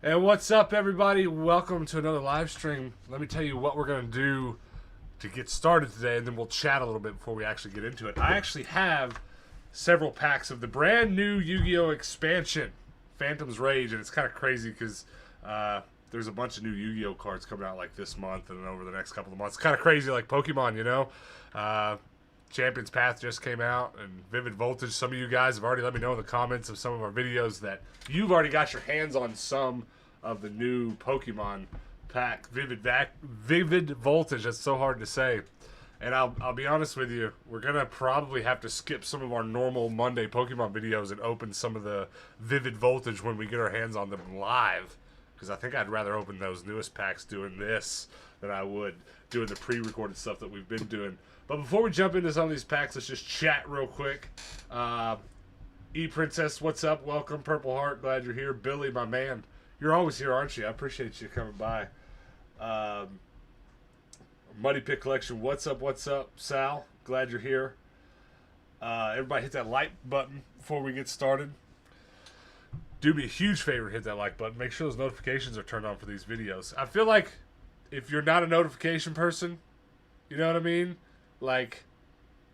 And what's up, everybody? Welcome to another live stream. Let me tell you what we're going to do to get started today, and then we'll chat a little bit before we actually get into it. I actually have several packs of the brand new Yu-Gi-Oh! Expansion, Phantom's Rage, and it's kind of crazy because there's a bunch of new Yu-Gi-Oh! Cards coming out like this month and over the next couple of months. It's kind of crazy, like Pokemon, you know? Champion's Path just came out, and Vivid Voltage. Some of you guys have already let me know in the comments of some of our videos that you've already got your hands on some of the new Pokemon pack. Vivid Voltage, that's so hard to say. And I'll be honest with you, we're going to probably have to skip some of our normal Monday Pokemon videos and open some of the Vivid Voltage when we get our hands on them live. Because I think I'd rather open those newest packs doing this than I would doing the pre-recorded stuff that we've been doing. But before we jump into some of these packs, let's just chat real quick. E-Princess, what's up? Welcome. Purple Heart, glad you're here. Billy, my man. You're always here, aren't you? I appreciate you coming by. Muddy Pit Collection, what's up? What's up? Sal, glad you're here. Everybody hit that like button before we get started. Do me a huge favor, hit that like button. Make sure those notifications are turned on for these videos. I feel like if you're not a notification person, you know what I mean? Like,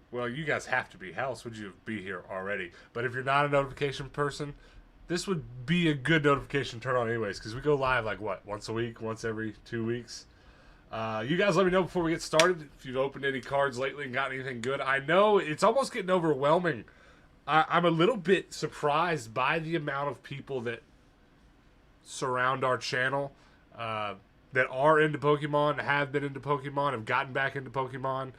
well, you guys have to be. How else would you be here already? But if you're not a notification person, this would be a good notification turn on anyways, because we go live like, what, once a week, once every 2 weeks. You guys let me know before we get started if you've opened any cards lately and got anything good. I know it's almost getting overwhelming. I'm a little bit surprised by the amount of people that surround our channel that are into Pokemon, have been into Pokemon, have gotten back into Pokemon.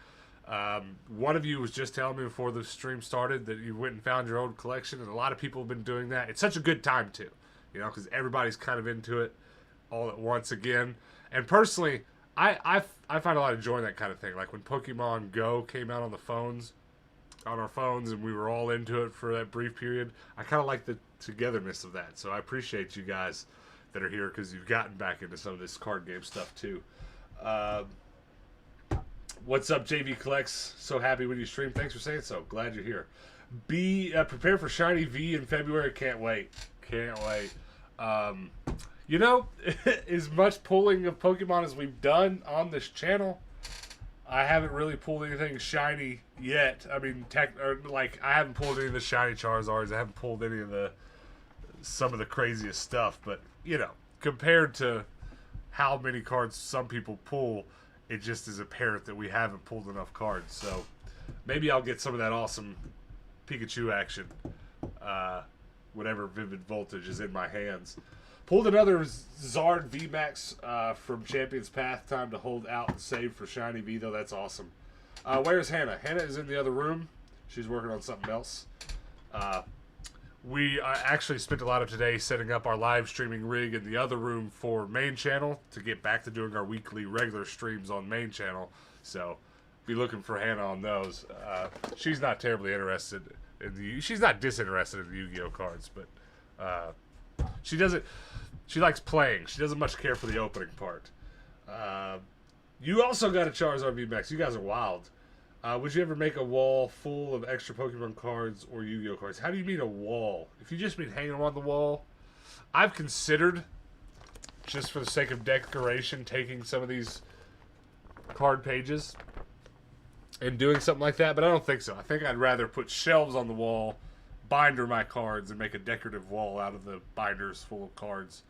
One of you was just telling me before the stream started that you went and found your old collection, and a lot of people have been doing that. It's such a good time too, you know, because everybody's kind of into it all at once again. And personally, I find a lot of joy in that kind of thing. Like when Pokemon Go came out on our phones, and we were all into it for that brief period. I kind of like the togetherness of that. So I appreciate you guys that are here because you've gotten back into some of this card game stuff too. What's up, JV Collects? So happy when you stream. Thanks for saying so. Glad you're here. Prepare for Shiny V in February. Can't wait. Can't wait. You know, as much pulling of Pokemon as we've done on this channel, I haven't really pulled anything shiny yet. I mean, I haven't pulled any of the shiny Charizards. I haven't pulled any of some of the craziest stuff. But, you know, compared to how many cards some people pull, it just is apparent that we haven't pulled enough cards. So maybe I'll get some of that awesome Pikachu action whenever Vivid Voltage is in my hands. Pulled another Zard VMAX from Champion's Path. Time to hold out and save for Shiny V, though. That's awesome. Where's Hannah? Hannah is in the other room. She's working on something else. We actually spent a lot of today setting up our live streaming rig in the other room for main channel to get back to doing our weekly regular streams on main channel. So be looking for Hannah on those. She's not terribly interested she's not disinterested in the Yu-Gi-Oh cards, but she likes playing. She doesn't much care for the opening part. You also got a Charizard VMAX. You guys are wild. Would you ever make a wall full of extra Pokemon cards or Yu-Gi-Oh cards? How do you mean a wall? If you just mean hanging them on the wall, I've considered, just for the sake of decoration, taking some of these card pages and doing something like that, but I don't think so. I think I'd rather put shelves on the wall, binder my cards and make a decorative wall out of the binders full of cards.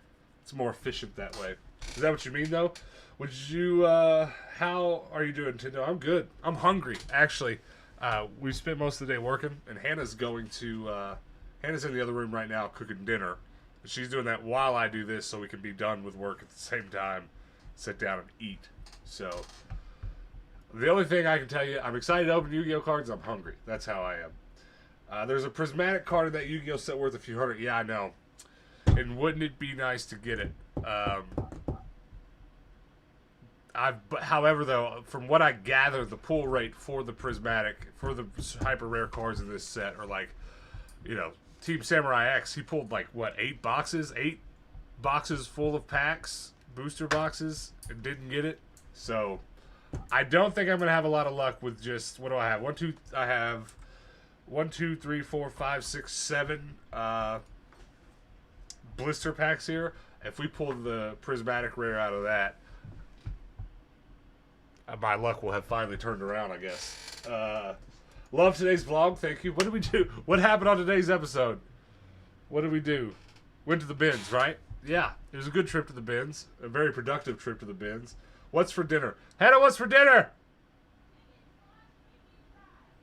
It's more efficient that way. Is that what you mean, though? Would you, how are you doing, Tindo? I'm good. I'm hungry, actually. We spent most of the day working, and Hannah's going to, Hannah's in the other room right now cooking dinner. She's doing that while I do this so we can be done with work at the same time, sit down and eat. So, the only thing I can tell you, I'm excited to open Yu-Gi-Oh cards. I'm hungry. That's how I am. There's a prismatic card in that Yu-Gi-Oh set worth a few hundred. Yeah, I know. And wouldn't it be nice to get it? However, though, from what I gather, the pull rate for the prismatic, for the hyper rare cards in this set are like, you know, Team Samurai X, he pulled like, what, 8 boxes? 8 boxes full of packs, booster boxes, and didn't get it. So, I don't think I'm going to have a lot of luck with just, what do I have? I have 1, 2, 3, 4, 5, 6, 7 blister packs here. If we pull the prismatic rare out of that, my luck will have finally turned around, I guess. Love today's vlog. Thank you. What did we do? What happened on today's episode? What did we do? Went to the bins, right? Yeah, it was a good trip to the bins. A very productive trip to the bins. What's for dinner? Hannah, what's for dinner?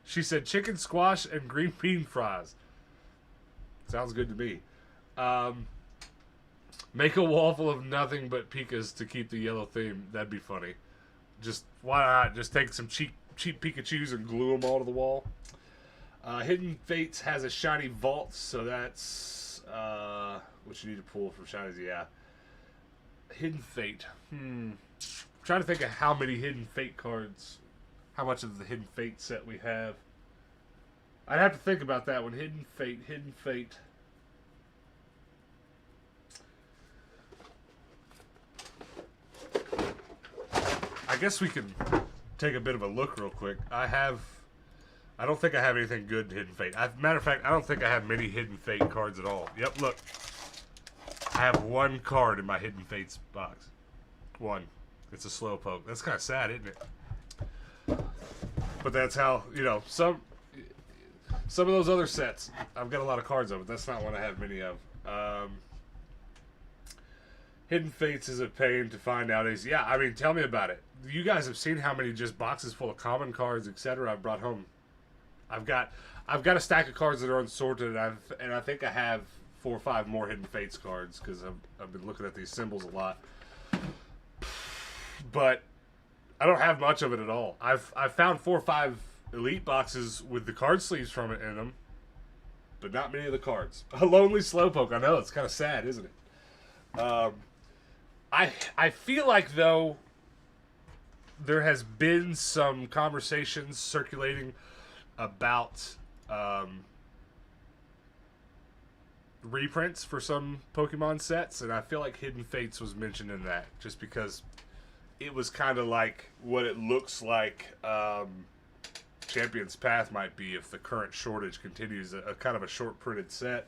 She said chicken squash and green bean fries. Sounds good to me. Make a wall full of nothing but Pikas to keep the yellow theme. That'd be funny. Just, why not? Just take some cheap Pikachus and glue them all to the wall. Hidden Fates has a shiny vault, so that's what you need to pull from shinies. Yeah. Hidden Fate. I'm trying to think of how many Hidden Fate cards, how much of the Hidden Fate set we have. I'd have to think about that one. Hidden Fate. I guess we can take a bit of a look real quick. I don't think I have anything good in Hidden Fate. Matter of fact, I don't think I have many Hidden Fate cards at all. Yep, look. I have 1 card in my Hidden Fates box. 1. It's a Slowpoke. That's kind of sad, isn't it? But that's how, you know, some of those other sets, I've got a lot of cards of it. That's not one I have many of. Hidden Fates is a pain to find nowadays. Yeah, I mean, tell me about it. You guys have seen how many just boxes full of common cards, etc. I've brought home. I've got a stack of cards that are unsorted, and I think I have 4 or 5 more Hidden Fates cards because I've been looking at these symbols a lot. But I don't have much of it at all. I've found 4 or 5 elite boxes with the card sleeves from it in them, but not many of the cards. A lonely Slowpoke. I know, it's kind of sad, isn't it? I feel like, though, there has been some conversations circulating about reprints for some Pokemon sets, and I feel like Hidden Fates was mentioned in that, just because it was kind of like what it looks like Champion's Path might be if the current shortage continues, a kind of a short printed set.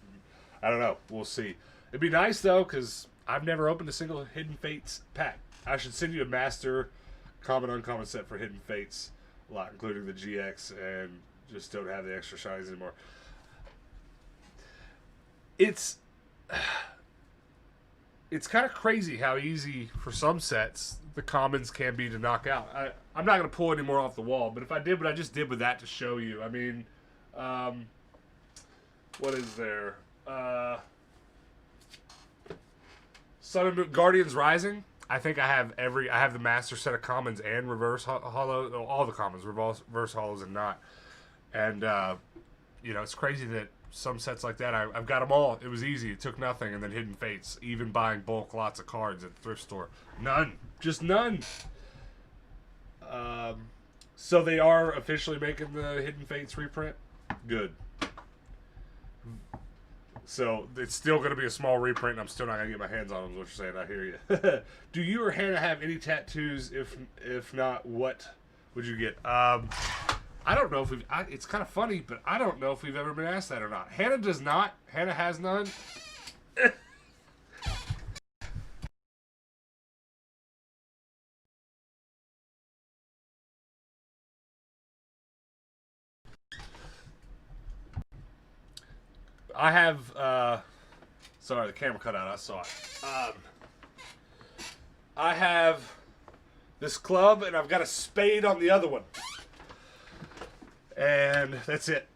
I don't know. We'll see. It'd be nice, though, because I've never opened a single Hidden Fates pack. I should send you a master common uncommon set for Hidden Fates, a lot, including the GX, and just don't have the extra shinies anymore. It's kind of crazy how easy for some sets the commons can be to knock out. I'm not going to pull any more off the wall, but if I did what I just did with that to show you, I mean, what is there? Sun and Moon, Guardians Rising. I think I have the master set of commons and reverse hollow, all the commons, reverse hollows and not. And you know, it's crazy that some sets like that, I've got them all. It was easy. It took nothing. And then Hidden Fates, even buying bulk lots of cards at the thrift store. None. Just none. So they are officially making the Hidden Fates reprint? Good. So it's still going to be a small reprint, and I'm still not going to get my hands on them, is what you're saying. I hear you. Do you or Hannah have any tattoos? If not, what would you get? I don't know if we've... it's kind of funny, but I don't know if we've ever been asked that or not. Hannah does not. Hannah has none. I have, sorry, the camera cut out. I saw it. I have this club, and I've got a spade on the other one. And that's it.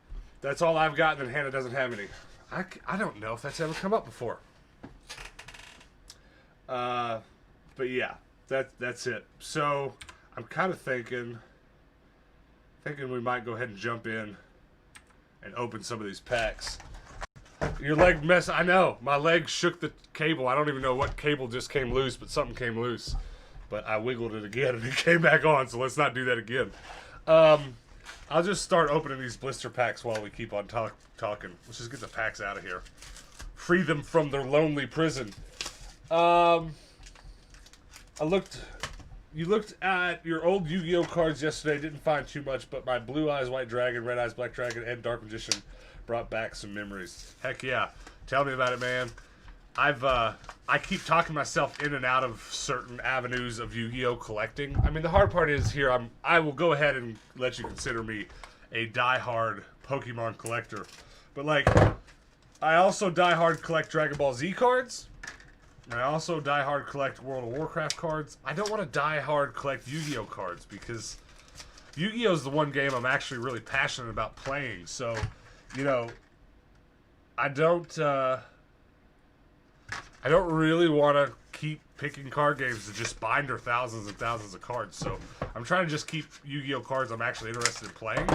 That's all I've got, and then Hannah doesn't have any. I don't know if that's ever come up before. But yeah, that's it. So I'm kind of thinking we might go ahead and jump in and open some of these packs. Your leg mess. I know. My leg shook the cable. I don't even know what cable just came loose, but something came loose. But I wiggled it again, and it came back on, so let's not do that again. I'll just start opening these blister packs while we keep on talking. Let's just get the packs out of here. Free them from their lonely prison. You looked at your old Yu-Gi-Oh cards yesterday. Didn't find too much, but my Blue Eyes White Dragon, Red Eyes Black Dragon, and Dark Magician brought back some memories. Heck yeah. Tell me about it, man. I keep talking myself in and out of certain avenues of Yu-Gi-Oh collecting. I mean, the hard part is here, I will go ahead and let you consider me a die-hard Pokemon collector. But, like, I also die-hard collect Dragon Ball Z cards. And I also die-hard collect World of Warcraft cards. I don't want to die-hard collect Yu-Gi-Oh cards because Yu-Gi-Oh is the one game I'm actually really passionate about playing. So, you know, I don't really want to keep picking card games to just binder thousands and thousands of cards. So I'm trying to just keep Yu-Gi-Oh cards I'm actually interested in playing.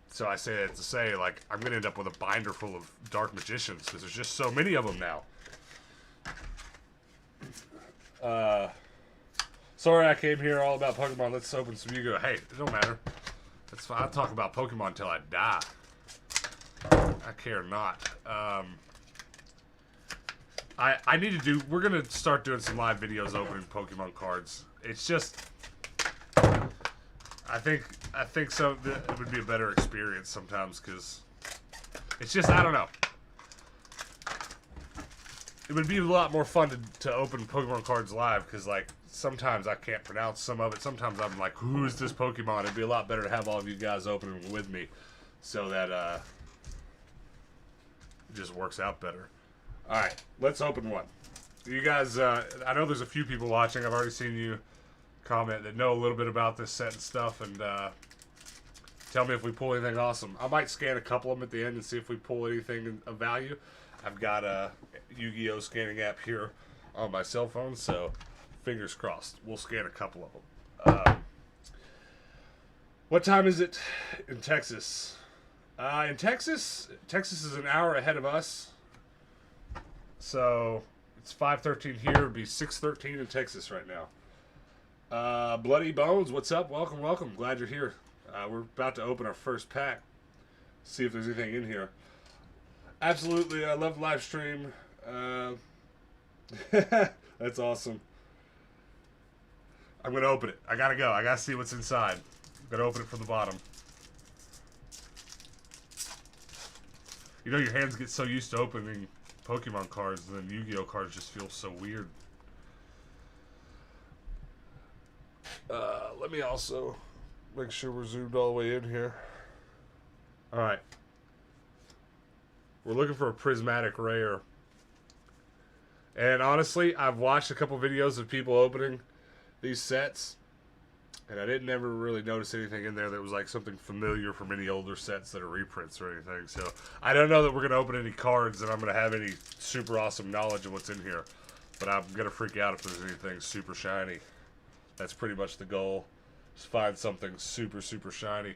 So I say that to say, like, I'm going to end up with a binder full of Dark Magicians because there's just so many of them now. Sorry I came here all about Pokemon. Let's open some Yu-Gi-Oh. Hey, it don't matter. That's fine. I'll talk about Pokemon until I die. I care not. I need to do... We're going to start doing some live videos opening Pokemon cards. It's just... I think so. It would be a better experience sometimes because... It's just... I don't know. It would be a lot more fun to open Pokemon cards live because, like, sometimes I can't pronounce some of it. Sometimes I'm like, who is this Pokemon? It'd be a lot better to have all of you guys opening with me so that it just works out better. All right, let's open one. You guys, I know there's a few people watching. I've already seen you comment that know a little bit about this set and stuff, and tell me if we pull anything awesome. I might scan a couple of them at the end and see if we pull anything of value. I've got a Yu-Gi-Oh scanning app here on my cell phone, so fingers crossed. We'll scan a couple of them. What time is it in Texas? In Texas is an hour ahead of us. So it's 5:13 here. It'd be 6:13 in Texas right now. Bloody Bones, what's up? Welcome, welcome. Glad you're here. We're about to open our first pack. See if there's anything in here. Absolutely, I love live stream. That's awesome. I'm gonna open it. I gotta go. I gotta see what's inside. I'm gonna open it from the bottom. You know, your hands get so used to opening Pokemon cards, and then Yu-Gi-Oh cards just feel so weird. Let me also make sure we're zoomed all the way in here. Alright. We're looking for a prismatic rare. And honestly, I've watched a couple videos of people opening these sets, and I didn't ever really notice anything in there that was like something familiar from any older sets that are reprints or anything. So I don't know that we're going to open any cards and I'm going to have any super awesome knowledge of what's in here. But I'm going to freak out if there's anything super shiny. That's pretty much the goal. Just find something super, super shiny.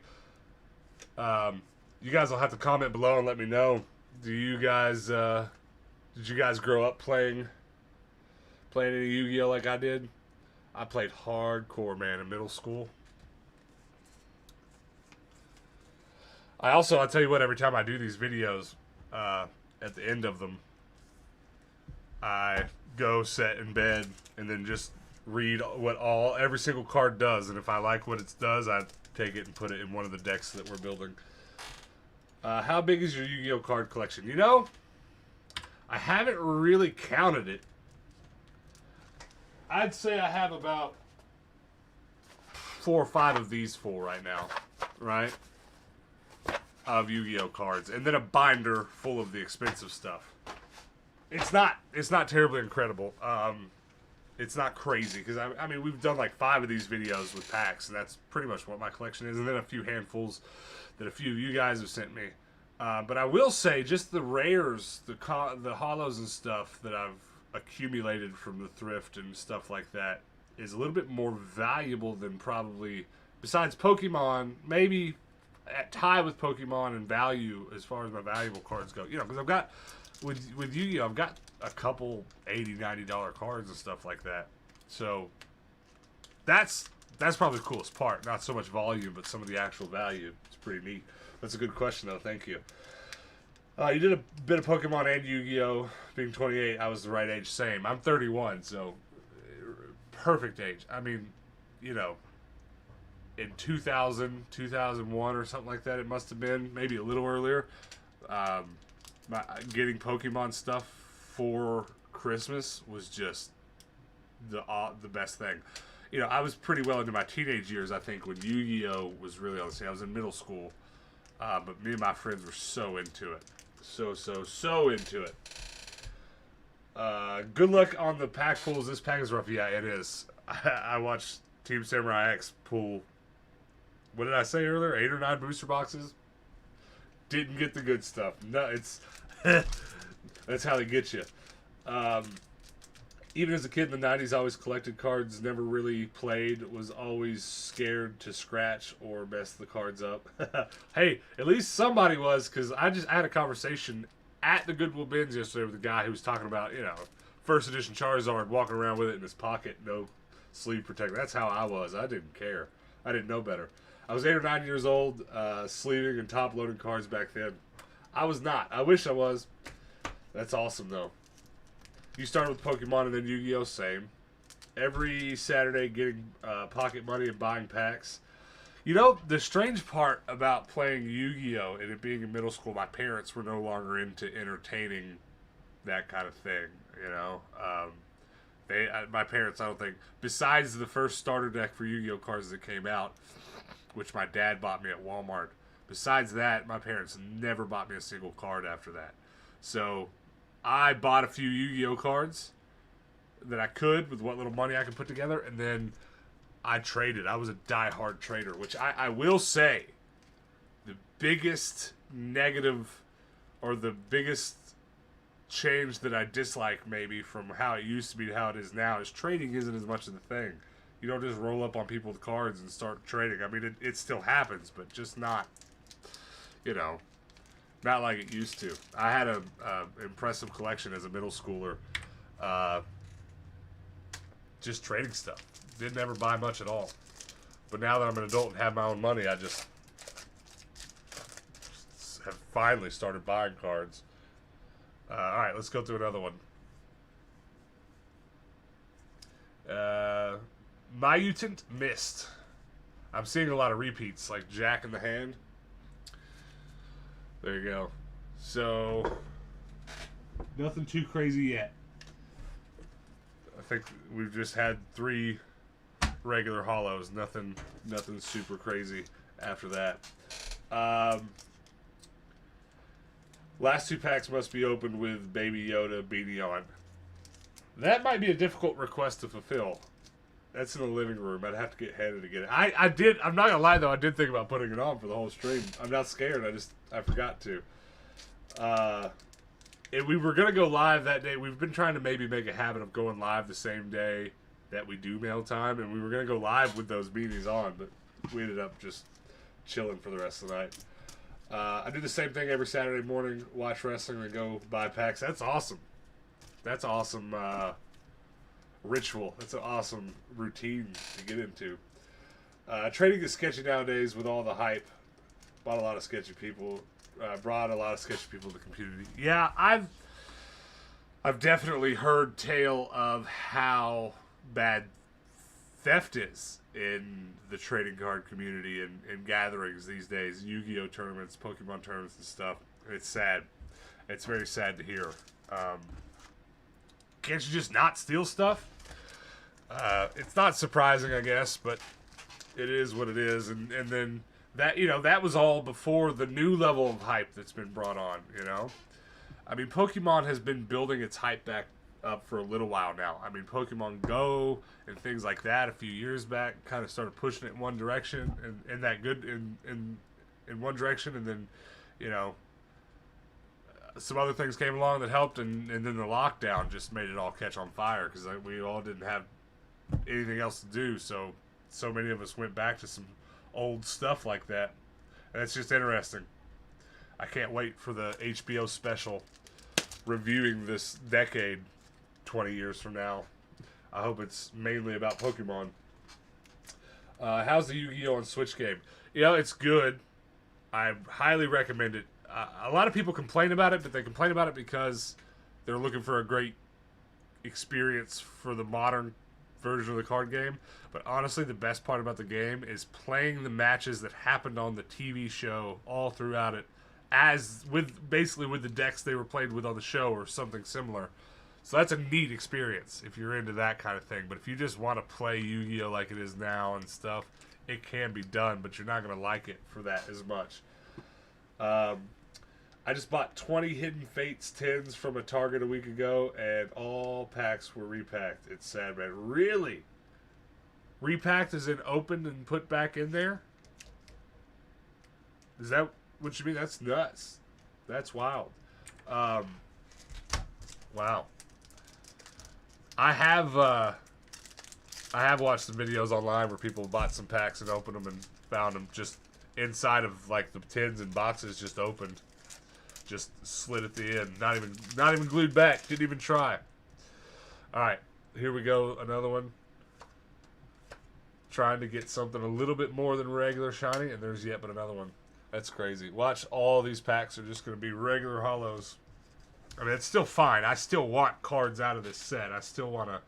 You guys will have to comment below and let me know. Do you guys, did you guys grow up playing any Yu-Gi-Oh like I did? I played hardcore, man, in middle school. I'll tell you what, every time I do these videos, at the end of them, I go sit in bed and then just read what every single card does. And if I like what it does, I take it and put it in one of the decks that we're building. How big is your Yu-Gi-Oh card collection? You know, I haven't really counted it. I'd say I have about 4 or 5 of these full right now, right? of Yu-Gi-Oh cards, and then a binder full of the expensive stuff. It's not terribly incredible. It's not crazy because I mean we've done like 5 of these videos with packs, and that's pretty much what my collection is, and then a few handfuls that a few of you guys have sent me. But I will say, just the rares, the holos and stuff that I've accumulated from the thrift and stuff like that is a little bit more valuable than probably, besides Pokemon, maybe at tie with Pokemon in value as far as my valuable cards go. You know, because I've got, with Yu-Gi-Oh, I've got a couple $80, $90 cards and stuff like that. So that's probably the coolest part. Not so much volume, but some of the actual value. It's pretty neat. That's a good question, though. Thank you. You did a bit of Pokemon and Yu-Gi-Oh! Being 28, I was the right age. Same. I'm 31, so perfect age. I mean, you know, in 2000, 2001 or something like that, it must have been. Maybe a little earlier. Getting Pokemon stuff for Christmas was just the best thing. You know, I was pretty well into my teenage years, I think, when Yu-Gi-Oh! Was really on the scene. I was in middle school. But me and my friends were so into it. So into it. Good luck on the pack pulls. This pack is rough. Yeah, it is. I watched Team Samurai X pull, what did I say earlier? 8 or 9 booster boxes. Didn't get the good stuff. No, it's... that's how they get you. Even as a kid in the 90s, I always collected cards, never really played, was always scared to scratch or mess the cards up. Hey, at least somebody was, because I had a conversation at the Goodwill bins yesterday with a guy who was talking about, you know, first edition Charizard, walking around with it in his pocket, no sleeve protector. That's how I was. I didn't care. I didn't know better. I was 8 or 9 years old, sleeving and top-loading cards back then. I was not. I wish I was. That's awesome, though. You started with Pokemon and then Yu-Gi-Oh! Same. Every Saturday getting pocket money and buying packs. You know, the strange part about playing Yu-Gi-Oh! And it being in middle school, my parents were no longer into entertaining that kind of thing, you know. My parents, I don't think, besides the first starter deck for Yu-Gi-Oh! Cards that came out, which my dad bought me at Walmart, besides that, my parents never bought me a single card after that. So I bought a few Yu-Gi-Oh! Cards that I could with what little money I could put together, and then I traded. I was a die-hard trader, which I will say the biggest negative or the biggest change that I dislike maybe from how it used to be to how it is now is trading isn't as much of the thing. You don't just roll up on people's cards and start trading. I mean, it still happens, but just not, you know, not like it used to. I had a impressive collection as a middle schooler, just trading stuff. Didn't ever buy much at all. But now that I'm an adult and have my own money, I just have finally started buying cards. Alright, let's go through another one. Mutant Mist. I'm seeing a lot of repeats, like Jack in the Hand. There you go. So, nothing too crazy yet. I think we've just had 3 regular holos. Nothing super crazy after that. Last 2 packs must be opened with Baby Yoda beanie on. That might be a difficult request to fulfill. That's in the living room. I'd have to get Hannah to get it. I did. I'm not gonna lie though. I did think about putting it on for the whole stream. I'm not scared. I forgot to. We were gonna go live that day. We've been trying to maybe make a habit of going live the same day that we do mail time, and we were gonna go live with those beanies on, but we ended up just chilling for the rest of the night. I do the same thing every Saturday morning. Watch wrestling and go buy packs. That's awesome. That's awesome. Ritual. That's an awesome routine to get into. Trading is sketchy nowadays with all the hype. Brought a lot of sketchy people to the community. Yeah, I've definitely heard tale of how bad theft is in the trading card community and gatherings these days. Yu-Gi-Oh! Tournaments, Pokemon tournaments and stuff. It's sad. It's very sad to hear. Can't you just not steal stuff? It's not surprising, I guess, but it is what it is. And then that, you know, that was all before the new level of hype that's been brought on, you know? I mean, Pokemon has been building its hype back up for a little while now. I mean, Pokemon Go and things like that a few years back kind of started pushing it in one direction, and in that good in one direction, and then, you know, some other things came along that helped, and then the lockdown just made it all catch on fire because we all didn't have anything else to do, so many of us went back to some old stuff like that, and it's just interesting. I can't wait for the HBO special reviewing this decade 20 years from now. I hope it's mainly about Pokemon. How's the Yu-Gi-Oh! On Switch game? You know, it's good. I highly recommend it. A lot of people complain about it, but they complain about it because they're looking for a great experience for the modern version of the card game. But honestly, the best part about the game is playing the matches that happened on the TV show all throughout it, as with basically with the decks they were played with on the show or something similar. So that's a neat experience if you're into that kind of thing. But if you just want to play Yu-Gi-Oh! Like it is now and stuff, it can be done, but you're not going to like it for that as much. I just bought 20 Hidden Fates 10s from a Target a week ago, and all packs were repacked. It's sad, man. Really? Repacked as in opened and put back in there? Is that what you mean? That's nuts. That's wild. Wow. I have watched some videos online where people bought some packs and opened them and found them just inside of like the tins and boxes, just opened, just slid at the end, not even glued back, didn't even try. All right, here we go, another one. Trying to get something a little bit more than regular shiny, and there's yet but another one. That's crazy. Watch, all these packs are just going to be regular hollows. I mean, it's still fine. I still want cards out of this set. I still want to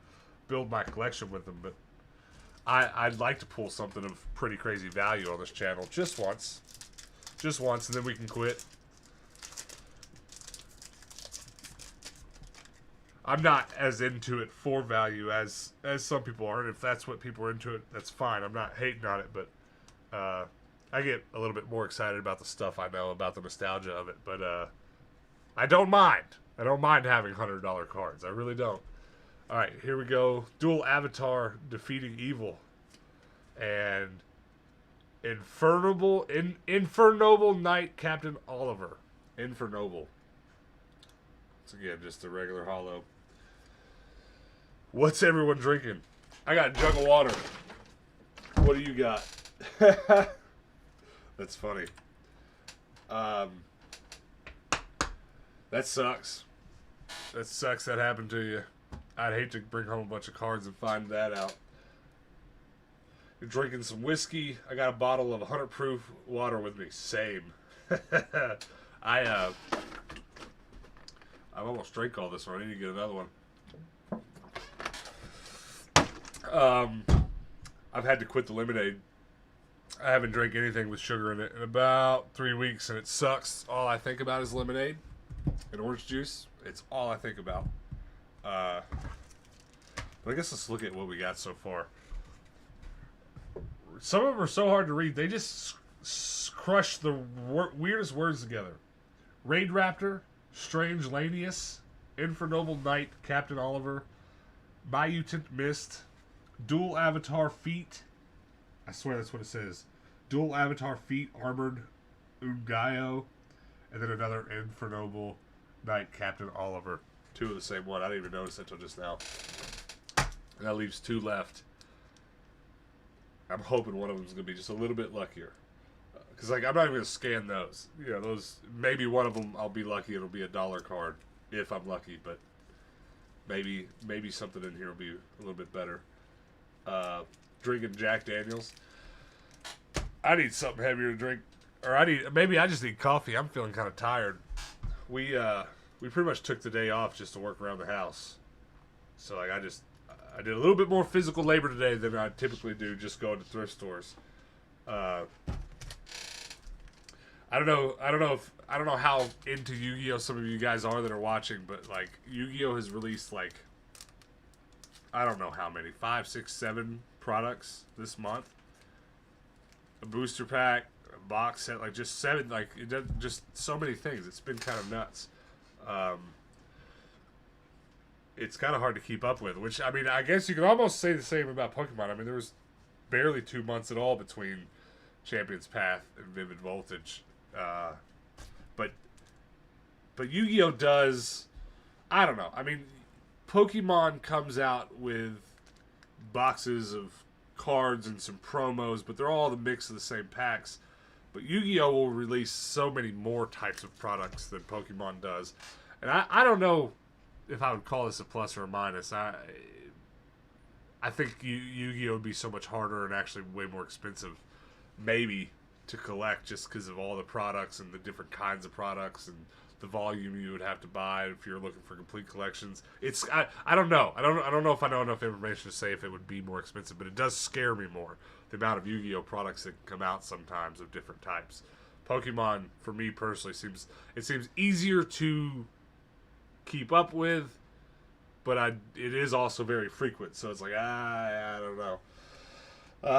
build my collection with them, but I'd like to pull something of pretty crazy value on this channel just once. Just once, and then we can quit. I'm not as into it for value as some people are, and if that's what people are into it, that's fine. I'm not hating on it, but I get a little bit more excited about the stuff I know, about the nostalgia of it, but I don't mind. I don't mind having $100 cards. I really don't. All right, here we go. Dual Avatar Defeating Evil. And Infernoble Knight Captain Oliver. Infernoble. Once again, just a regular hollow. What's everyone drinking? I got a jug of water. What do you got? That's funny. That sucks. That sucks that happened to you. I'd hate to bring home a bunch of cards and find that out. You're drinking some whiskey. I got a bottle of 100 proof water with me. Same. I almost drank all this one. I need to get another one. I've had to quit the lemonade. I haven't drank anything with sugar in it in about 3 weeks, and it sucks. All I think about is lemonade and orange juice. It's all I think about. But I guess let's look at what we got so far. Some of them are so hard to read. They just crush the weirdest words together. Raid Raptor, Strange Lanius, Infernoble Knight, Captain Oliver, Mutant Mist, Dual Avatar Feet. I swear that's what it says. Dual Avatar Feet, Armored Ungayo, and then another Infernoble Knight, Captain Oliver. Two of the same one. I didn't even notice that until just now. And that leaves two left. I'm hoping one of them is going to be just a little bit luckier. Because, like, I'm not even going to scan those. You know, those, maybe one of them I'll be lucky. It'll be $1 card if I'm lucky. But maybe something in here will be a little bit better. Drinking Jack Daniels. I need something heavier to drink. Or maybe I just need coffee. I'm feeling kind of tired. We pretty much took the day off just to work around the house. So, like, I did a little bit more physical labor today than I typically do just going to thrift stores. I don't know how into Yu-Gi-Oh! Some of you guys are that are watching, but like Yu-Gi-Oh! Has released like I don't know how many, 5, 6, 7 products this month. A booster pack, box set, like just 7, like it does just so many things. It's been kind of nuts. It's kind of hard to keep up with, which, I mean, I guess you could almost say the same about Pokemon. I mean, there was barely 2 months at all between Champion's Path and Vivid Voltage. But Yu-Gi-Oh! Does, I don't know. I mean, Pokemon comes out with boxes of cards and some promos, but they're all the mix of the same packs. But Yu-Gi-Oh! Will release so many more types of products than Pokemon does. And I don't know if I would call this a plus or a minus. I think Yu-Gi-Oh! Would be so much harder and actually way more expensive, maybe, to collect just because of all the products and the different kinds of products and the volume you would have to buy if you're looking for complete collections. It's I don't know. I don't know if I know enough information to say if it would be more expensive, but it does scare me more, the amount of Yu-Gi-Oh! Products that come out sometimes of different types. Pokemon, for me personally, seems easier to keep up with, but it is also very frequent, so it's like I don't know.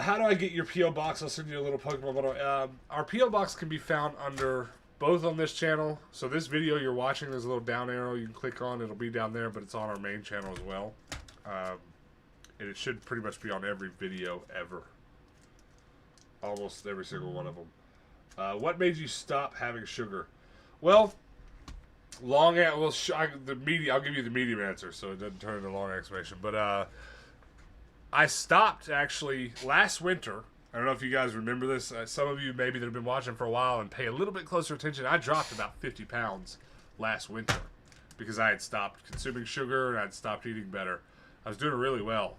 How do I get your PO box? I'll send you a little Pokemon bundle. Our PO box can be found under both on this channel. So this video you're watching, there's a little down arrow you can click on. It'll be down there, but it's on our main channel as well. And it should pretty much be on every video ever. Almost every single one of them. What made you stop having sugar? Well, I'll give you the medium answer, so it doesn't turn into a long explanation. But I stopped actually last winter. I don't know if you guys remember this. Some of you maybe that have been watching for a while and pay a little bit closer attention. I dropped about 50 pounds last winter because I had stopped consuming sugar and I'd stopped eating better. I was doing really well.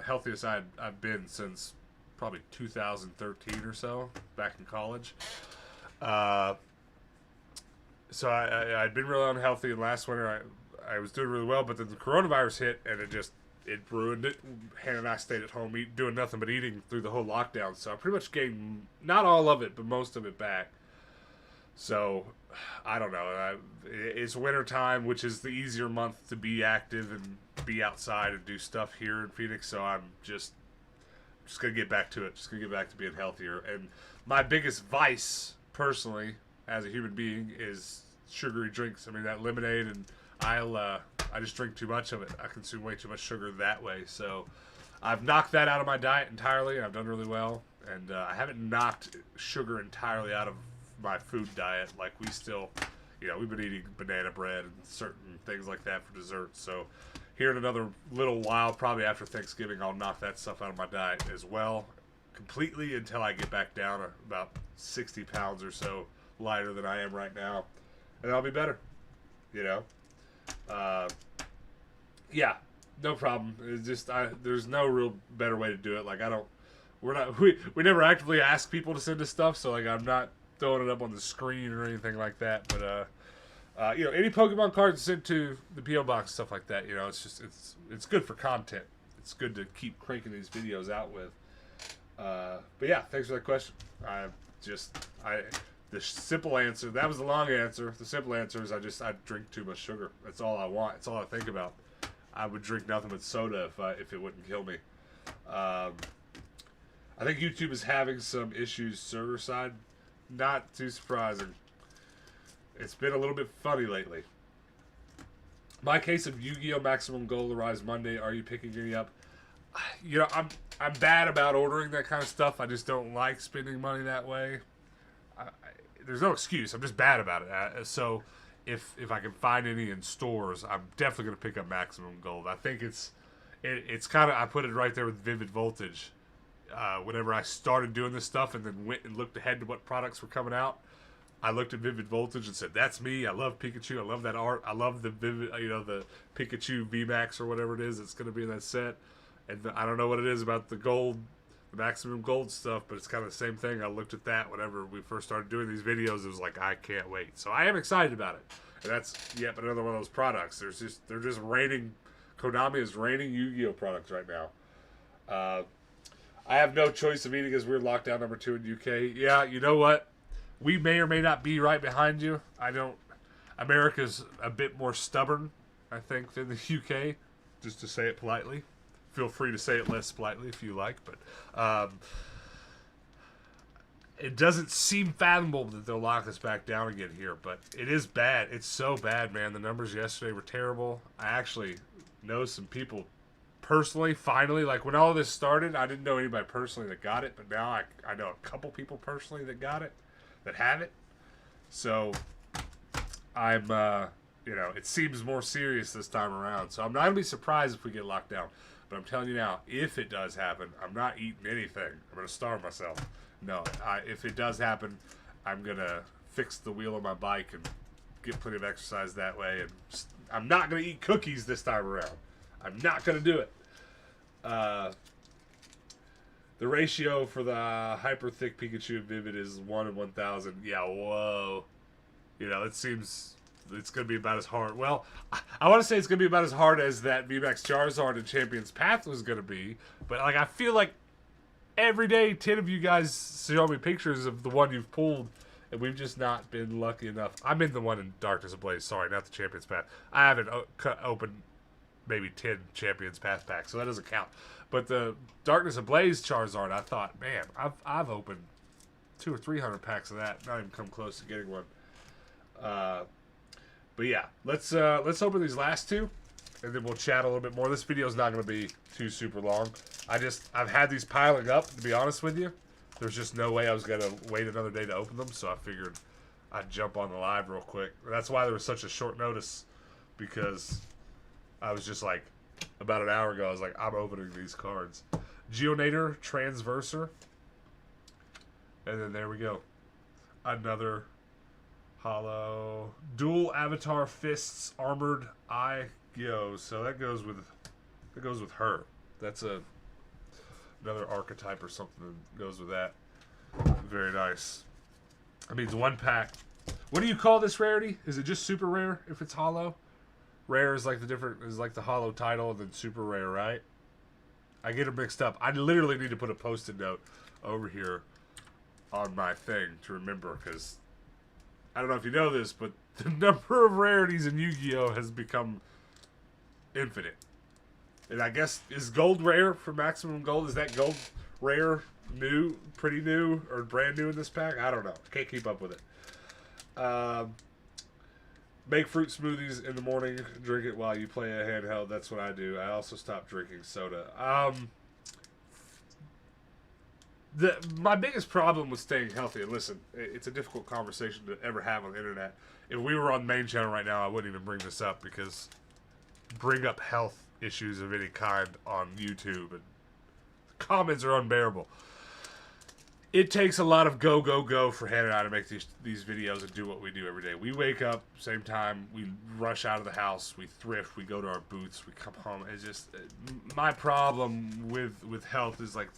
Healthiest I've been since probably 2013 or so, back in college. So I'd been really unhealthy, and last winter I was doing really well, but then the coronavirus hit, and it ruined it. Hannah and I stayed at home doing nothing but eating through the whole lockdown, so I pretty much gained, not all of it, but most of it back. So, I don't know. It's winter time, which is the easier month to be active and be outside and do stuff here in Phoenix, so I'm just going to get back to it. Just going to get back to being healthier. And my biggest vice, personally, as a human being, is sugary drinks. I mean, that lemonade, and I just drink too much of it. I consume way too much sugar that way. So I've knocked that out of my diet entirely, and I've done really well. And I haven't knocked sugar entirely out of my food diet. Like, we still, we've been eating banana bread and certain things like that for dessert. So here in another little while, probably after Thanksgiving, I'll knock that stuff out of my diet as well, completely, until I get back down to about 60 pounds or so lighter than I am right now, and I'll be better. Yeah, no problem. It's just there's no real better way to do it. Like, we never actively ask people to send us stuff, so like I'm not throwing it up on the screen or anything like that. But any Pokemon cards sent to the PO box, stuff like that. It's good for content. It's good to keep cranking these videos out with. But yeah, thanks for that question. The simple answer, that was the long answer. The simple answer is I drink too much sugar. That's all I want. That's all I think about. I would drink nothing but soda if it wouldn't kill me. I think YouTube is having some issues server side. Not too surprising. It's been a little bit funny lately. My case of Yu-Gi-Oh! Maximum Gold arrives Monday. Are you picking any up? I'm bad about ordering that kind of stuff. I just don't like spending money that way. There's no excuse. I'm just bad about it. So if I can find any in stores, I'm definitely going to pick up Maximum Gold. I think it's kind of, I put it right there with Vivid Voltage. Whenever I started doing this stuff and then went and looked ahead to what products were coming out, I looked at Vivid Voltage and said, that's me. I love Pikachu. I love that art. I love the the Pikachu VMAX or whatever it is that's going to be in that set. And I don't know what it is about the gold, the Maximum Gold stuff, but it's kind of the same thing. I looked at that whenever we first started doing these videos. It was like, I can't wait. So I am excited about it. And that's yet another one of those products. They're just raining. Konami is raining Yu-Gi-Oh! Products right now. I have no choice of eating as we're lockdown number 2 in UK. Yeah, you know what? We may or may not be right behind you. America's a bit more stubborn, I think, than the UK, just to say it politely. Feel free to say it less politely if you like, but it doesn't seem fathomable that they'll lock us back down again here, but it is bad. It's so bad, man. The numbers yesterday were terrible. I actually know some people personally, finally. Like, when all this started, I didn't know anybody personally that got it, but now I know a couple people personally that got it, that have it. So, I'm, it seems more serious this time around. So, I'm not going to be surprised if we get locked down. But I'm telling you now, if it does happen, I'm not eating anything. I'm going to starve myself. No, if it does happen, I'm going to fix the wheel of my bike and get plenty of exercise that way. And I'm not going to eat cookies this time around. I'm not going to do it. The ratio for the hyper thick Pikachu and Vivid is 1 in 1,000. Yeah, whoa. It seems it's going to be about as hard. Well, I want to say it's going to be about as hard as that VMAX Charizard in Champion's Path was going to be. But, I feel like every day 10 of you guys show me pictures of the one you've pulled, and we've just not been lucky enough. I'm in the one in Darkness Ablaze. Sorry, not the Champion's Path. I haven't opened maybe 10 Champions Path packs, so that doesn't count. But the Darkness Ablaze Charizard, I thought, man, I've opened 200 or 300 packs of that. Not even come close to getting one. But yeah, let's open these last two, and then we'll chat a little bit more. This video is not going to be too super long. I've had these piling up, to be honest with you. There's just no way I was going to wait another day to open them, so I figured I'd jump on the live real quick. That's why there was such a short notice, because I was just like, about an hour ago, I was like, I'm opening these cards. Geonator, Transverser. And then there we go. Another hollow. Dual Avatar Fists, Armored Eye YUGIOH. So that goes with her. That's another archetype or something that goes with that. Very nice. That means one pack. What do you call this rarity? Is it just super rare if it's hollow? Rare is like the hollow title, and then super rare, right? I get it mixed up. I literally need to put a post-it note over here on my thing to remember, because I don't know if you know this, but the number of rarities in Yu-Gi-Oh has become infinite. And I guess, is gold rare for maximum gold? Is that gold rare, new, pretty new, or brand new in this pack? I don't know. I can't keep up with it. Make fruit smoothies in the morning. Drink it while you play a handheld. That's what I do. I also stopped drinking soda. My biggest problem with staying healthy, and listen, it's a difficult conversation to ever have on the internet. If we were on the main channel right now, I wouldn't even bring this up, because bring up health issues of any kind on YouTube, and comments are unbearable. It takes a lot of go for Hannah and I to make these videos and do what we do every day. We wake up, same time, we rush out of the house, we thrift, we go to our booths, we come home. It's just, my problem with health is like,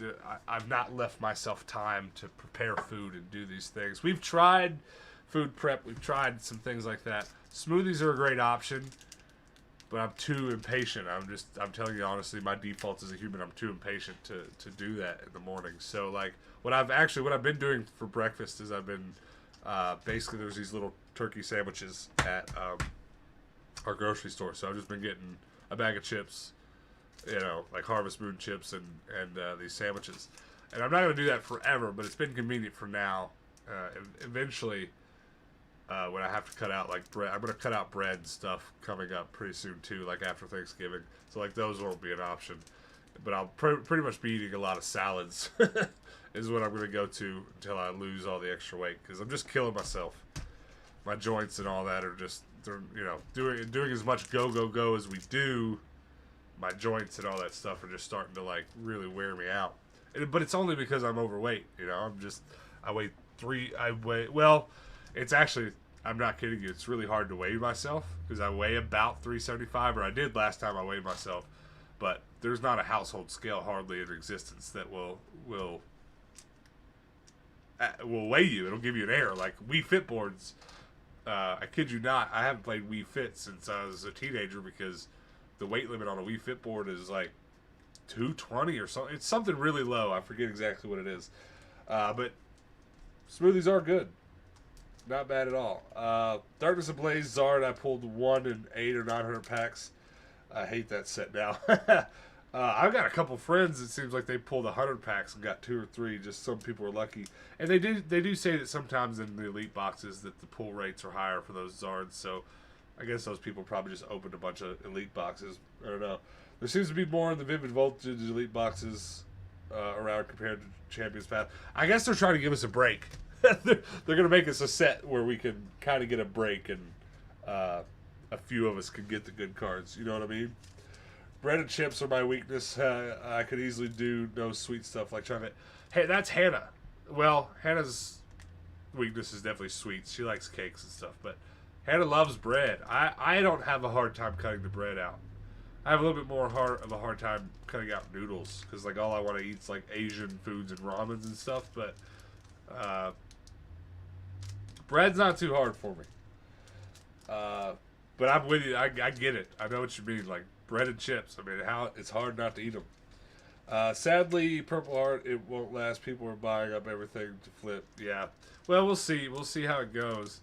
I've not left myself time to prepare food and do these things. We've tried food prep, we've tried some things like that. Smoothies are a great option, but I'm too impatient. I'm telling you honestly, my default as a human, I'm too impatient to do that in the morning. So like, what I've been doing for breakfast is I've been, basically there's these little turkey sandwiches at our grocery store. So I've just been getting a bag of chips, like Harvest Moon chips and these sandwiches. And I'm not going to do that forever, but it's been convenient for now. Eventually, when I have to cut out like bread, I'm going to cut out bread and stuff coming up pretty soon too, like after Thanksgiving. So like those won't be an option. But I'll pretty much be eating a lot of salads. Is what I'm going to go to until I lose all the extra weight, because I'm just killing myself. My joints and all that are just, doing as much go as we do. My joints and all that stuff are just starting to like really wear me out. But it's only because I'm overweight. It's actually, I'm not kidding you, it's really hard to weigh myself, because I weigh about 375, or I did last time I weighed myself. But there's not a household scale hardly in existence that will weigh you. It'll give you an error. Like Wii Fit boards, I kid you not, I haven't played Wii Fit since I was a teenager, because the weight limit on a Wii Fit board is like 220 or something. It's something really low. I forget exactly what it is. But smoothies are good. Not bad at all. Darkness Ablaze Zard, I pulled 1 in 800 or 900 packs. I hate that set now. I've got a couple friends. It seems like they pulled 100 packs and got 2 or 3. Just some people are lucky, and they do say that sometimes in the elite boxes that the pull rates are higher for those Zards. So I guess those people probably just opened a bunch of elite boxes. I don't know. There seems to be more in the Vivid Voltage elite boxes around compared to Champions Path. I guess they're trying to give us a break. They're going to make us a set where we can kind of get a break and a few of us can get the good cards. You know what I mean? Bread and chips are my weakness. I could easily do no sweet stuff like chocolate. Hey, that's Hannah. Well, Hannah's weakness is definitely sweets. She likes cakes and stuff, but Hannah loves bread. I don't have a hard time cutting the bread out. I have a little bit more of a hard time cutting out noodles because like all I want to eat is like Asian foods and ramens and stuff. But bread's not too hard for me. But I'm with you. I get it. I know what you mean. Like bread and chips. I mean, it's hard not to eat them. Sadly, Purple Heart, it won't last. People are buying up everything to flip. Yeah. Well, we'll see. We'll see how it goes.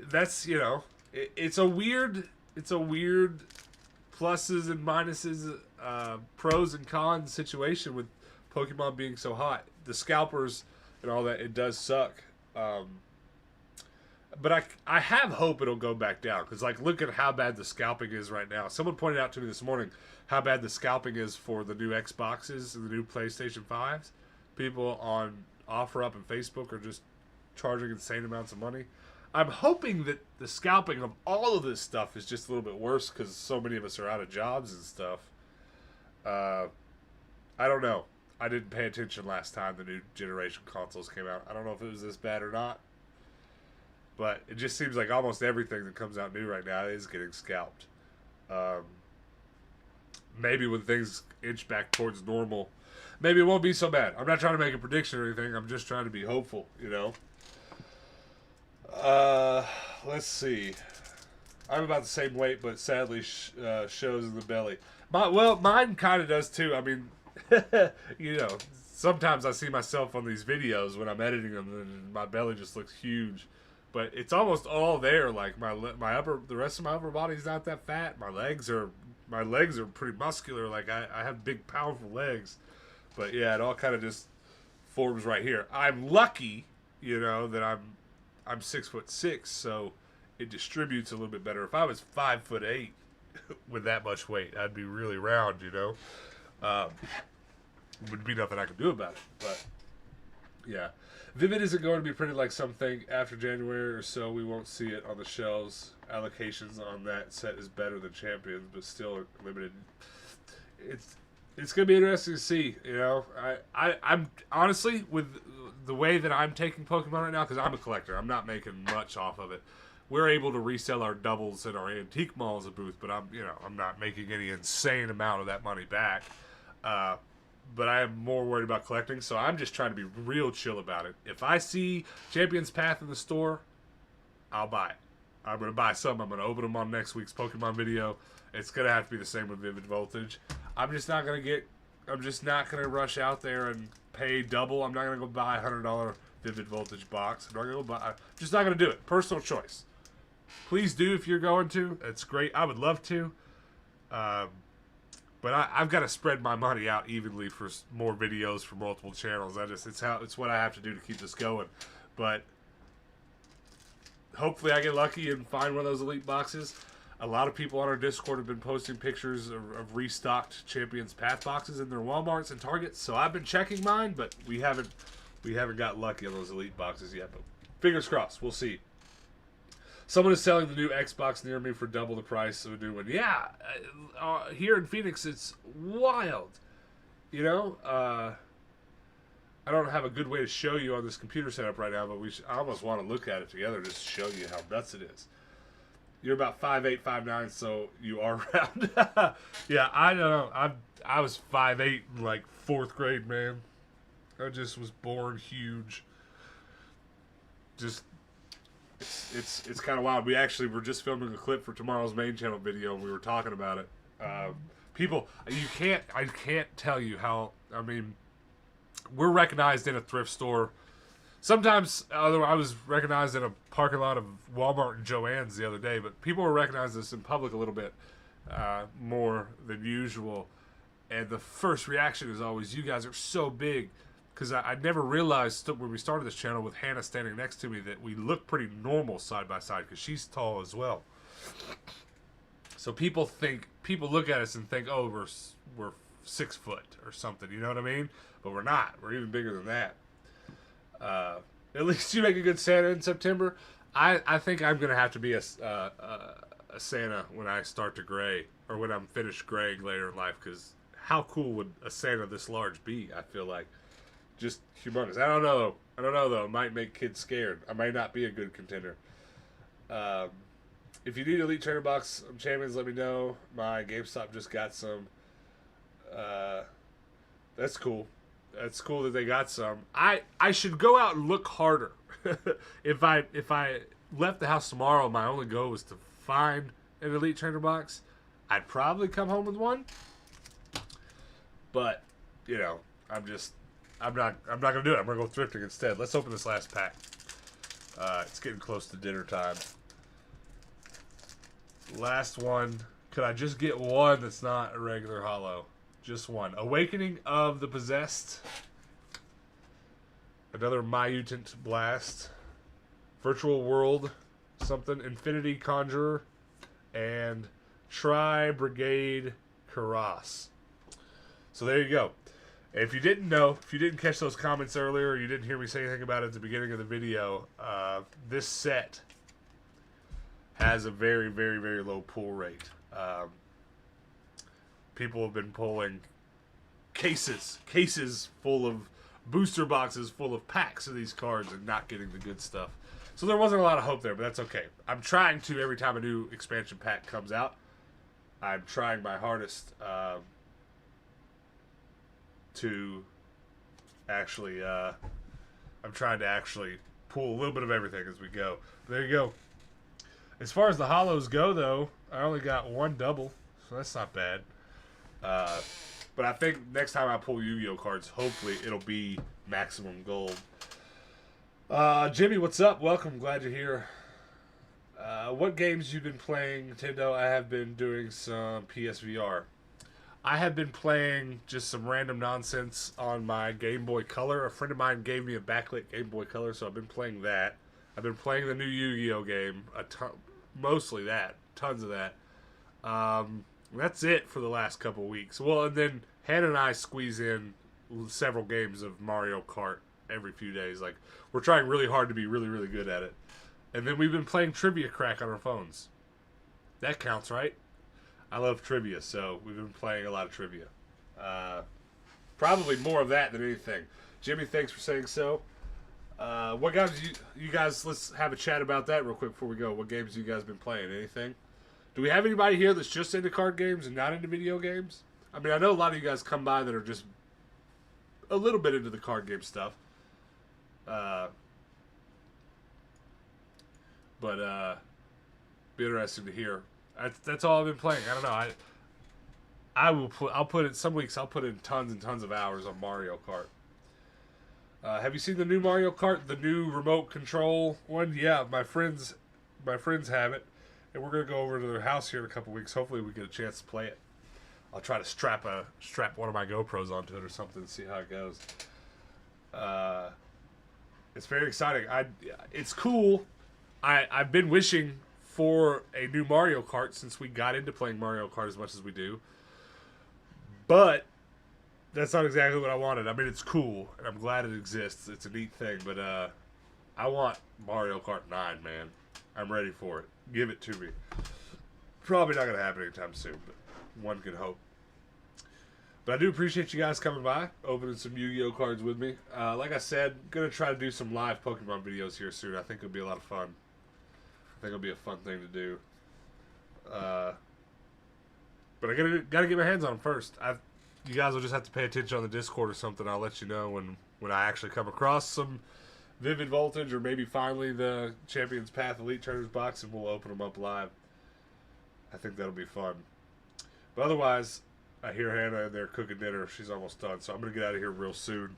That's, you know, it's a weird pluses and minuses, pros and cons situation with Pokemon being so hot. The scalpers and all that, it does suck. But I have hope it'll go back down because, like, look at how bad the scalping is right now. Someone pointed out to me this morning how bad the scalping is for the new Xboxes and the new PlayStation 5s. People on OfferUp and Facebook are just charging insane amounts of money. I'm hoping that the scalping of all of this stuff is just a little bit worse because so many of us are out of jobs and stuff. I don't know. I didn't pay attention last time the new generation consoles came out. I don't know if it was this bad or not. But it just seems like almost everything that comes out new right now is getting scalped. Maybe when things inch back towards normal, maybe it won't be so bad. I'm not trying to make a prediction or anything. I'm just trying to be hopeful, you know. Let's see. I'm about the same weight, but sadly shows in the belly. Mine kind of does too. I mean, you know, sometimes I see myself on these videos when I'm editing them, and my belly just looks huge. But it's almost all there. Like the rest of my upper body's not that fat. My legs are pretty muscular. Like I have big, powerful legs. But yeah, it all kind of just forms right here. I'm lucky, you know, that I'm 6'6", so it distributes a little bit better. If I was 5'8" with that much weight, I'd be really round, you know. Would be nothing I could do about it. But yeah. Vivid isn't going to be printed like something after January or so. We won't see it on the shelves. Allocations on that set is better than Champions, but still limited. It's going to be interesting to see. You know, I'm honestly with the way that I'm taking Pokemon right now because I'm a collector. I'm not making much off of it. We're able to resell our doubles in our antique mall as a booth, but I'm not making any insane amount of that money back. But I am more worried about collecting, so I'm just trying to be real chill about it. If I see Champions Path in the store, I'll buy it. I'm going to buy some. I'm going to open them on next week's Pokemon video. It's going to have to be the same with Vivid Voltage. I'm just not going to rush out there and pay double. I'm not going to go buy a $100 Vivid Voltage box. I'm just not going to do it. Personal choice. Please do if you're going to. It's great. I would love to. But I've got to spread my money out evenly for more videos for multiple channels. It's what I have to do to keep this going. But hopefully I get lucky and find one of those elite boxes. A lot of people on our Discord have been posting pictures of restocked Champions Path boxes in their Walmarts and Targets. So I've been checking mine, but we haven't got lucky on those elite boxes yet. But fingers crossed, we'll see. Someone is selling the new Xbox near me for double the price of a new one. Yeah, here in Phoenix, it's wild. You know, I don't have a good way to show you on this computer setup right now, but I almost want to look at it together just to show you how nuts it is. You're about 5'8", 5'9", so you are round. Yeah, I don't know. I was 5'8" in like 4th grade, man. I just was born huge. Just. It's kind of wild. We actually were just filming a clip for tomorrow's main channel video, and we were talking about it. People, I can't tell you how. I mean, we're recognized in a thrift store. Sometimes, I was recognized in a parking lot of Walmart and Joann's the other day, but people were recognizing us in public a little bit more than usual. And the first reaction is always, you guys are so big. Because I never realized when we started this channel with Hannah standing next to me that we look pretty normal side by side because she's tall as well. So people look at us and think, oh, we're 6 foot or something, you know what I mean? But we're not. We're even bigger than that. At least you make a good Santa in September. I think I'm gonna have to be a Santa when I start to gray, or when I'm finished graying later in life. Because how cool would a Santa this large be? I feel like just humongous. I don't know though. It might make kids scared. I might not be a good contender. If you need Elite Trainer Box Champions, let me know. My GameStop just got some. That's cool. That's cool that they got some. I should go out and look harder. If I left the house tomorrow, my only goal was to find an Elite Trainer Box, I'd probably come home with one. But, you know, I'm not gonna do it. I'm gonna go thrifting instead. Let's open this last pack. It's getting close to dinner time. Last one. Could I just get one that's not a regular holo? Just one. Awakening of the Possessed. Another Mutant Blast. Virtual World. Something. Infinity Conjurer. And Tri-Brigade Karas. So there you go. If you didn't know, if you didn't catch those comments earlier, or you didn't hear me say anything about it at the beginning of the video, this set has a very, very, very low pull rate. People have been pulling cases full of booster boxes full of packs of these cards and not getting the good stuff. So there wasn't a lot of hope there, but that's okay. I'm trying to, every time a new expansion pack comes out, I'm trying my hardest to actually, I'm trying to actually pull a little bit of everything as we go. But there you go. As far as the holos go, though, I only got one double, so that's not bad. But I think next time I pull Yu-Gi-Oh cards, hopefully it'll be maximum gold. Jimmy, what's up? Welcome. Glad you're here. What games you been playing, Nintendo? I have been doing some PSVR. I have been playing just some random nonsense on my Game Boy Color. A friend of mine gave me a backlit Game Boy Color, so I've been playing that. I've been playing the new Yu-Gi-Oh game, mostly that, tons of that. That's it for the last couple of weeks. Well, and then Hannah and I squeeze in several games of Mario Kart every few days. Like, we're trying really hard to be really, really good at it. And then we've been playing Trivia Crack on our phones. That counts, right? I love trivia, so we've been playing a lot of trivia. Probably more of that than anything. Jimmy, thanks for saying so. What games you guys, let's have a chat about that real quick before we go. What games you guys been playing? Anything? Do we have anybody here that's just into card games and not into video games? I mean, I know a lot of you guys come by that are just a little bit into the card game stuff. But be interesting to hear. That's all I've been playing. I don't know. I'll put in some weeks. I'll put in tons and tons of hours on Mario Kart. Have you seen the new Mario Kart, the new remote control one? Yeah, my friends have it, and we're gonna go over to their house here in a couple weeks. Hopefully, we get a chance to play it. I'll try to strap one of my GoPros onto it or something and see how it goes. It's very exciting. It's cool. I've been wishing for a new Mario Kart since we got into playing Mario Kart as much as we do. But that's not exactly what I wanted. I mean, it's cool, and I'm glad it exists. It's a neat thing, but I want Mario Kart 9, man. I'm ready for it. Give it to me. Probably not going to happen anytime soon, but one can hope. But I do appreciate you guys coming by, opening some Yu-Gi-Oh cards with me. Like I said, going to try to do some live Pokemon videos here soon. I think it'll be a lot of fun. I think it'll be a fun thing to do. But I gotta get my hands on them first. You guys will just have to pay attention on the Discord or something. I'll let you know when I actually come across some Vivid Voltage or maybe finally the Champions Path Elite Trainers box, and we'll open them up live. I think that'll be fun. But otherwise, I hear Hannah in there cooking dinner. She's almost done, so I'm gonna get out of here real soon.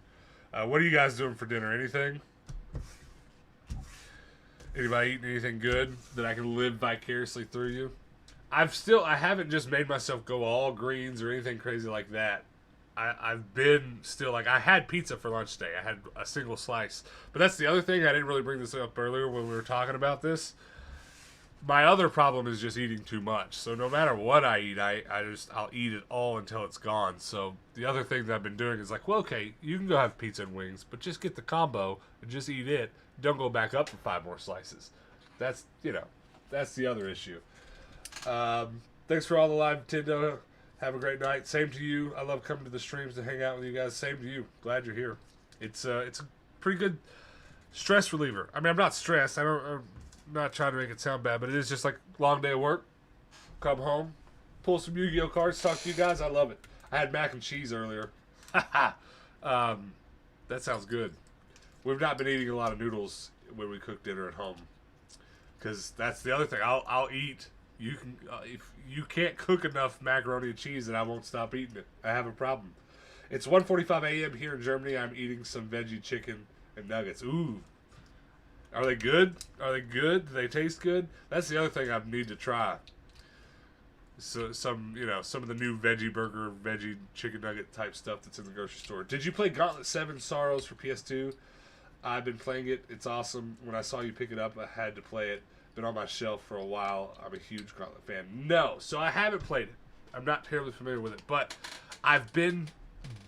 What are you guys doing for dinner? Anything? Anybody eating anything good that I can live vicariously through you? I haven't just made myself go all greens or anything crazy like that. I've been still like I had pizza for lunch today. I had a single slice, but that's the other thing. I didn't really bring this up earlier when we were talking about this. My other problem is just eating too much. So no matter what I eat, I'll eat it all until it's gone. So the other thing that I've been doing is like, well, okay, you can go have pizza and wings, but just get the combo and just eat it. Don't go back up for 5 more slices. That's that's the other issue. Thanks for all the live, Nintendo. Have a great night. Same to you. I love coming to the streams to hang out with you guys. Same to you. Glad you're here. It's a pretty good stress reliever. I mean, I'm not stressed. I'm not trying to make it sound bad, but it is just like long day of work. Come home, pull some Yu-Gi-Oh cards, talk to you guys. I love it. I had mac and cheese earlier. That sounds good. We've not been eating a lot of noodles when we cook dinner at home, because that's the other thing. I'll eat. You can if you can't cook enough macaroni and cheese, and I won't stop eating it. I have a problem. It's 1:45 a.m. here in Germany. I'm eating some veggie chicken and nuggets. Ooh, are they good? Are they good? Do they taste good? That's the other thing I need to try. So some of the new veggie burger, veggie chicken nugget type stuff that's in the grocery store. Did you play Gauntlet 7 Sorrows for PS2? I've been playing it. It's awesome. When I saw you pick it up, I had to play it. Been on my shelf for a while. I'm a huge Gauntlet fan. No, so I haven't played it. I'm not terribly familiar with it, but I've been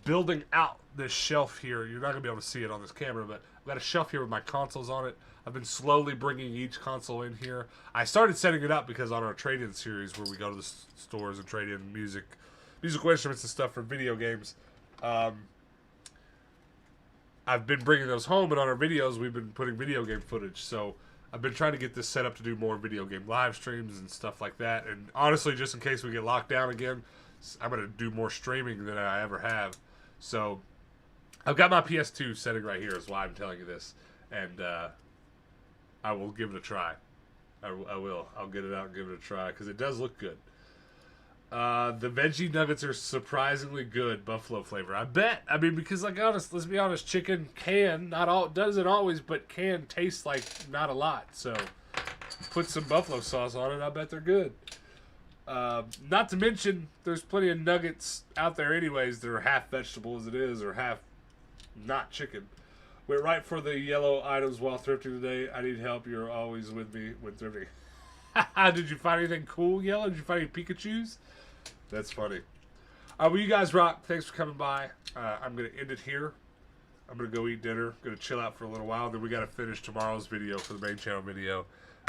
building out this shelf here. You're not going to be able to see it on this camera, but I've got a shelf here with my consoles on it. I've been slowly bringing each console in here. I started setting it up because on our trade-in series where we go to the stores and trade in musical instruments and stuff for video games, I've been bringing those home, and on our videos we've been putting video game footage. So I've been trying to get this set up to do more video game live streams and stuff like that. And honestly, just in case we get locked down again, I'm going to do more streaming than I ever have. So I've got my PS2 setting right here is why I'm telling you this. And I will give it a try. I will. I'll get it out and give it a try because it does look good. The veggie nuggets are surprisingly good, buffalo flavor. I bet. I mean, because let's be honest, chicken doesn't always, but can taste like not a lot. So put some buffalo sauce on it. I bet they're good. Not to mention, there's plenty of nuggets out there anyways that are half vegetable as it is, or half not chicken. Went right for the yellow items while thrifting today. I need help. You're always with me when thrifting. Did you find anything cool, Yellow? Did you find any Pikachus? That's funny. Well, you guys rock. Thanks for coming by. I'm going to end it here. I'm going to go eat dinner. Going to chill out for a little while. Then we got to finish tomorrow's video for the main channel video.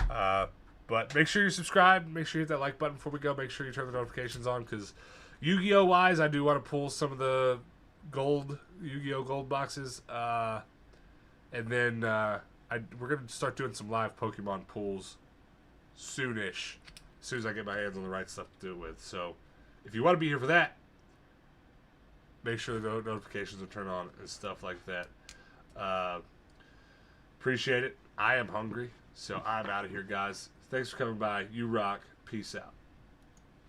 But make sure you subscribe. Make sure you hit that like button before we go. Make sure you turn the notifications on because Yu-Gi-Oh! Wise, I do want to pull some of the Yu-Gi-Oh! Gold boxes. And then we're going to start doing some live Pokemon pulls soonish. As soon as I get my hands on the right stuff to do it with. So if you want to be here for that, make sure the notifications are turned on and stuff like that. Appreciate it. I am hungry, so I'm out of here, guys. Thanks for coming by. You rock. Peace out.